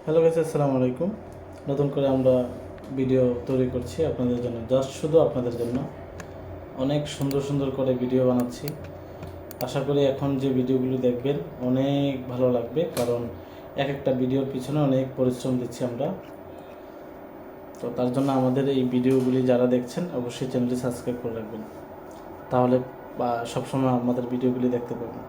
Hello guys, আসসালামু আলাইকুম। নতুন করে আমরা ভিডিও তৈরি করছি আপনাদের জন্য, জাস্ট শুধু আপনাদের জন্য। অনেক সুন্দর সুন্দর করে ভিডিও বানাচ্ছি। আশা করি এখন যে ভিডিওগুলি দেখবেন অনেক ভালো লাগবে, কারণ এক একটা ভিডিওর পিছনে অনেক পরিশ্রম দিচ্ছি আমরা। তো তার জন্য আমাদের এই ভিডিওগুলি যারা দেখছেন অবশ্যই চ্যানেলটি সাবস্ক্রাইব করে রাখবেন, তাহলে সবসময় আমাদের ভিডিওগুলি দেখতে পাবেন।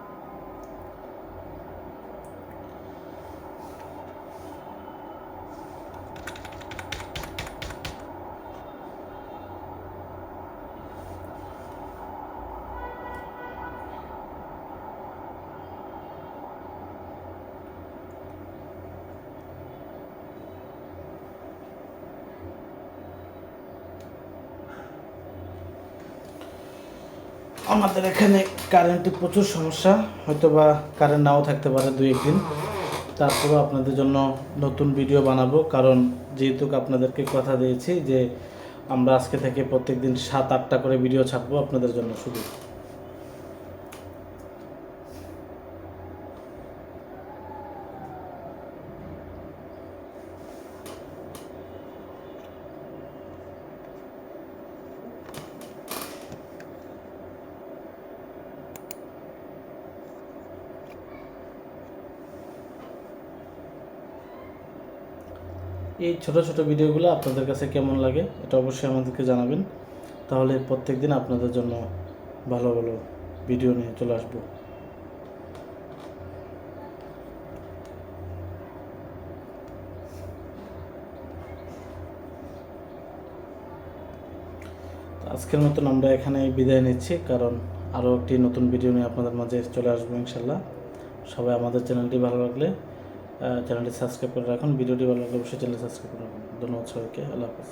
আমাদের এখানে কারেন্টের প্রচুর সমস্যা, হয়তো বা কারেন্ট নাও থাকতে পারে 2-1 দিন। তারপরেও আপনাদের জন্য নতুন ভিডিও বানাবো, কারণ যেহেতু আপনাদেরকে কথা দিয়েছি যে আমরা আজকে থেকে প্রত্যেক দিন 7-8টা করে ভিডিও ছাড়বো আপনাদের জন্য শুধু। এই ছোট ছোট ভিডিওগুলো আপনাদের কাছে কেমন লাগে এটা অবশ্যই আমাদেরকে জানাবেন, তাহলে প্রত্যেক দিন আপনাদের জন্য ভালো ভালো ভিডিও নিয়ে চলে আসবো। আজকের মতন আমরা এখানে বিদায় নিচ্ছি, কারণ আরও একটি নতুন ভিডিও নিয়ে আপনাদের মাঝে চলে আসবো ইনশাল্লাহ। সবাই আমাদের চ্যানেলটি ভালো লাগলে চ্যানেলটি সাবস্ক্রাইব করে রাখুন, ভিডিওটি ভালো লাগলে অবশ্যই চ্যানেল সাবস্ক্রাইব করে রাখুন। ধন্যবাদ সবাইকে, আল্লাহ হাফেজ।